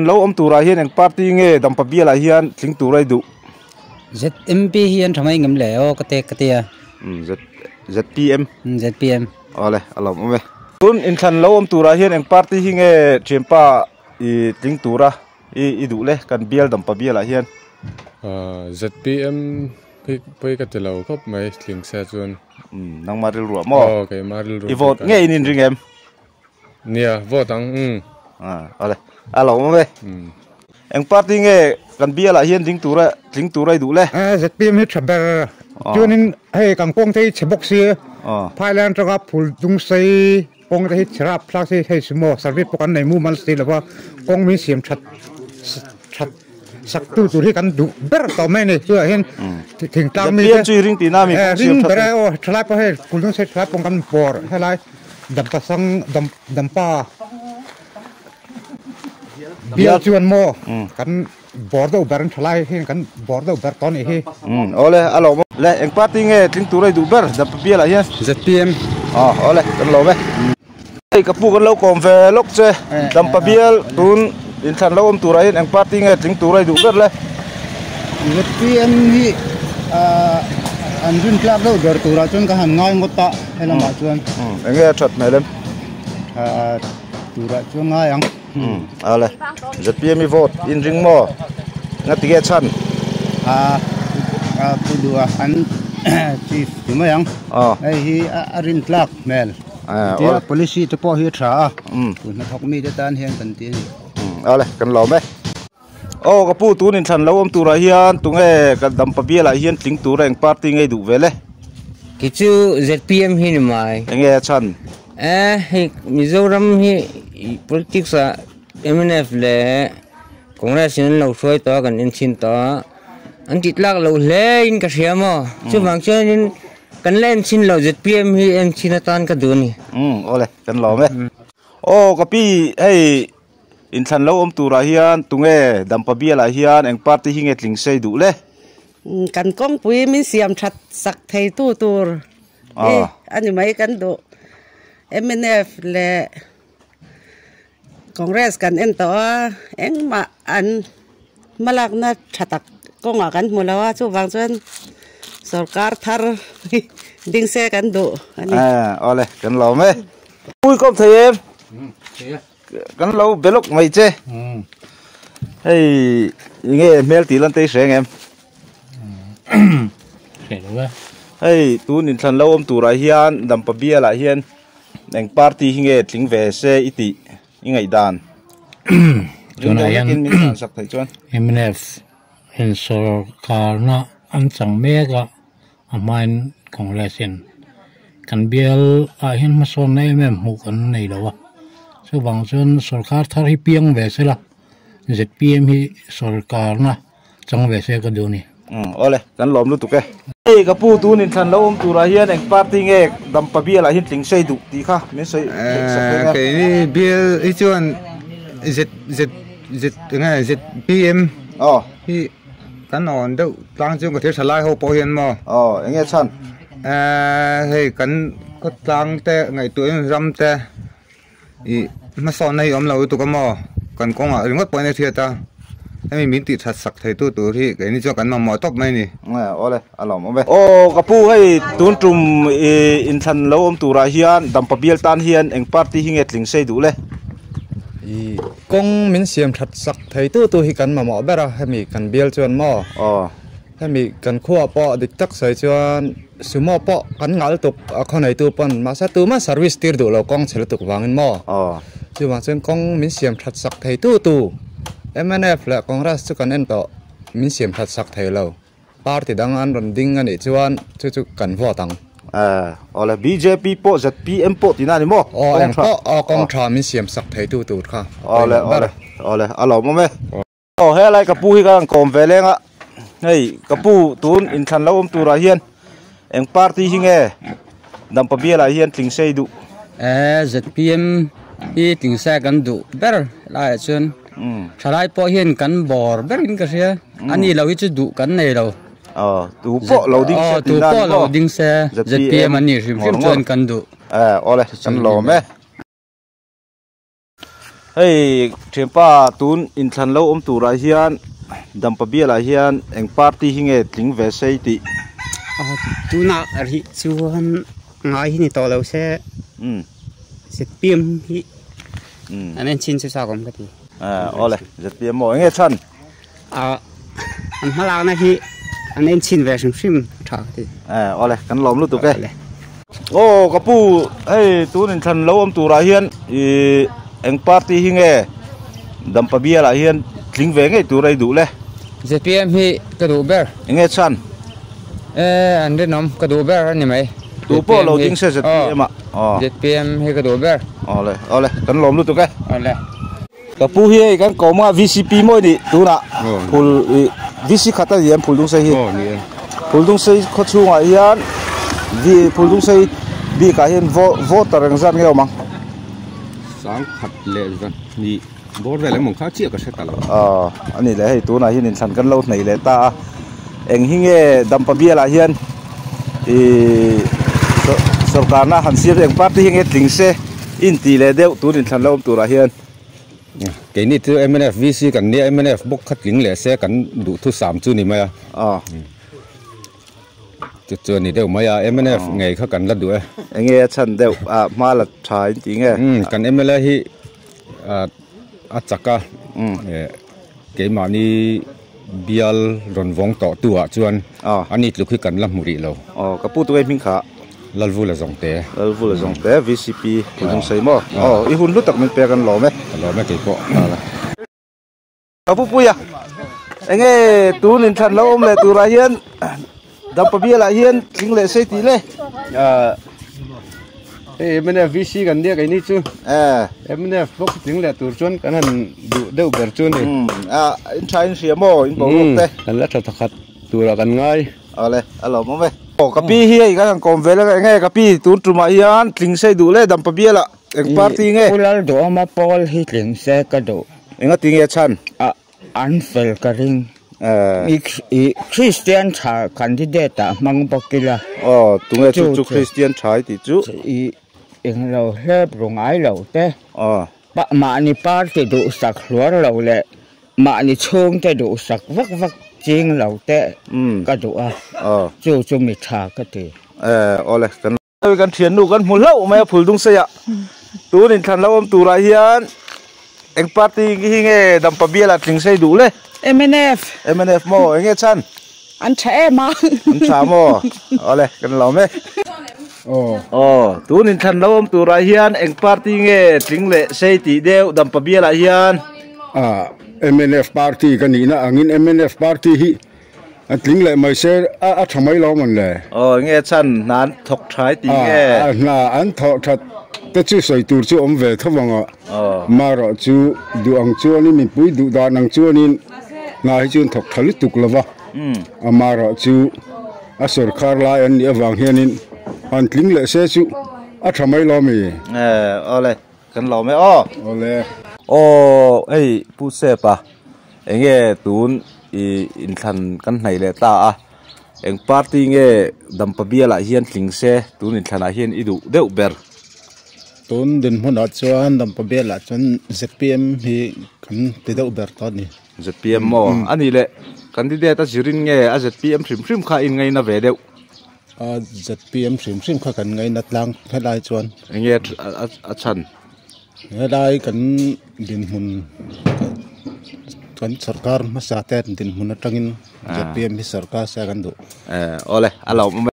Lâu om tura hian ang party nge dampa bia la hian tling turai du ZMP hian thamai ngam le o kate a ZPM ZPM ole alom ome tun in than lo om tura hian ang party hi nge chempa I tling tura I du le kan bial dampa bia la hian ZPM poi ka telo khop mai tling sa chuan nang maril ru mo okay maril ru I vote nge in ring em nia vote ang ole alom ome ang party nge kan bia la hian tling tura du le ZPM hi thaber chuanin hei kangkong thei chebok si Thailand tanga phul dung sei kong thei chra plak sei hei sumo service pokan nei mu man stil wa kong mi siam that sak tu hi kan du ber to mai nei chu hin thing tang mi chui ring ti na mi ring ber o thlai pa hei phul dung sei thlai pong kan por helai dam pa sang dam pa bia chuan mo kan bordo baran thlai hin kan bordo ber ton hi ole alom le ang party nge tling turai du ber dampa bia la hian ZPM ole kan lo ve ei kapu kan lo kom ve lok che dampa bial tun in than lo om turai ang party nge tling turai du ber le ZPM hi an jun klak lo gar tura chun ka han ngai ngota hela ma chuan nge that melem tura chuan ngai ang ole ZPM I vote in ring mo ngatige chan pudua an chief jumayang ai hi arin klak mel tia policy te po hi tha na thok mi de tan hian kan ti ole kan lo me o kapu tun in than lo om tura hian tunge kan dampa bia la hian tling tura ang party nge du vele kichu ZPM hi mai nge chan hi Mizoram hi politics a MNF le Congress in lo soi to kan in chin to an titlak lo le in ka siamo chu bang chen in kan len chin lo ZPM hi em chinatan ka duni ole kan lo me o kapi hey in than lo om tura hian tunge dampa bia la hian ang party hi nge tling sei du le kan kong pui min siam that sak thei tu tur ani mai kan do MNF le Congress kan en to eng ma an malak na thatak konga kan mulawa chu wang chuan sarkar thar ding se kan do ani ole kan lo me ui kom thei em kan lo belok mai che hey nge mel ti lan te seng em hey tu nin than lo om tura hian dampa bia la hian ang party hinge tling ve se iti ingai dan chuan hian min sak thai chuan MNF in sarkar na an chang meka amain congressin kan bial a hin ma son nei mem mu kan nei lawa so bang chuan sarkar thar hi piang ve se la ZPM hi sarkar na chang ve se ka du ni ole kan lom lu tu ke ei kapu tu nin than lo om tura hian ang party nge dampa bia la hin tling sei du ti kha me sei cái ni bial I chuan ZPM hi kan on do tlang chung ka thir thalai ho po hian mo nge chan hei kan ko tlang te ngai tu ram te I ma son nei om lo tu ka mo kan kong a ringot point ne thia ta ai min ti that sak thei tu hi cái ni cho kan ma mo top mai ni ole alom ome kapu hei tun tum in than lo om tura hian dampa bial tan hian ang party hi nge tling sei du le kong min siam that sak thei tu hi kan ma mo bera hemi kan bial chuan mo hemi kan khuwa po dik tak sai chuan sumo po kan ngal tup a khonai tu pon ma sa tu ma service tir du lo kong chhel tuk wangin mo chu ma chen kong min siam that sak thei tu MNF la Congress chu kan en to min siam that sak thei lo party dang an ron ding ani chuan chu kan vote tang ole BJP po ZPM po tina ni mo kong tha min siam sak thei tu kha ole alo mo me he lai kapu hi kan kom velenga hei kapu tun in than lo om tura hian eng party hi nge dampa bia la hian tling sei du ZPM hi ting sa kan du ber la chuan thalai po hian kan bor ber in ka sia ani lo hi chu du kan nei lo tu po loading se tu po loading se ZPM ani rim chuan kan du ole kan lo me hey thiam pa tun in than lo tura hian dam pa bia la hian eng party hinge tling ve sei ti tuna ri chuan ngai hi ni to lo se ZPM hi anen chin chu sa kom ka ti ole ZPM mo nge chan an hala na hi anen chin ve sim tha ti ole kan lom lu tu ke ô kapu hey tun in than lo tura hian eng party hinge dam pa bia la hian tling ve nge turai du le ZPM hi ka du ber nge chan an de nom ka du ber ani mai tu po lo ding se ZPM ma ZPM hi ka du ber ole kan lom lu tu ke ole kapu hi kan ko ma VCP moi di tu na phul VC khata yem phul dung sei hi phul dung sei kho chu nga hian vi phul dung sei bi ka hian voter rang zan nge mang sáng khát lệ rồi đi bố về lấy một khá chia cái xe tàu anh ấy lấy tu này hiện thành căn lâu này lấy ta anh hinge đâm pa bia là hiện सरकार ना हंसिर एक party hinge ting se in ti le deu tu in thành lâu tu là hiện cái này từ MNF VC cần này MNF bốc khát lính lệ xe cần đủ thu sắm chú này mày cho này đều mày MNF ngày khác cần là đủ anh nghe chân đều mà là trái tiếng nghe cần MNF hi chắc cả cái mà ni bial ron vong tọ tua chuan anh ít lúc khi cần làm mũi lâu cái phụ tụi em mình khá lalvu là dòng té VCP cũng xây mò ít hun lúc tập mình pe cần lò mấy cái bộ cái phụ à anh nghe tu nên thành lâu om lệ tu ra hiên đâm pa bia lại hiên chính lệ xây tí lệ MNF VC cần đi cái này chứ MNF bốc chính lệ tu chuan cái hành đều bền chuan này in trái xìa mò in bảo lộc tê cần lát thật khát tu là cần ngay lệ alo mò về cái pi hi cái thằng còn về là nghe cái pi tu trụ mà hiên chính xây đủ lệ đâm pa bia là anh party nghe ulal do ma Paul hi chính xây cái độ anh nghe tiếng nghe chan an fel ka ring Christian cha candidate mang bokila tu nghe chu Christian chai ti chu eng lo heb rong ai lo te ba ma ni party do sak hluar lo le ma ni chung te do sak vak vak ching lo te ka do chu mi tha ka ti ole kan thian nu kan hmu lo mai phul dung se ya tu nin than lo om tu ra hian eng party hi nge dam pa bia la tling sei du le MNF mo enge chan an cha mo ole kan lo me tu nin than lo om tu ra hian eng party nge tling le sei ti deu dam pa bia la hian MNF party kan ni na angin MNF party hi tling le mai se thamai lo man le nge chan nan thok thai ti nge na an thok that te chu soi tur chu om ve thawanga ma ro chu du ang chu ni min pui du da nang chu nin na hi chun thok thali tuk lova ma ro chu a sarkar la an ni awang hianin an tling le se chu thamai lo mi ole kan lo me ole ei pu se pa enge tun in than kan hnai le ta eng party nge dam pa bia la hian tling se tun in thana hian idu deuh ber tun din hona chuan dam pa bia la chuan ZPM hi kan ti deuh ber ta ni ZPM mo ani le candidate a zirin nge a ZPM hrim kha in ngai na ve deuh ZPM hrim kha kan ngai na tlang helai chuan nge a chan helai kan din hun kan sarkar masate din hun atangin ZPM hi sarkar sa kan do ole alo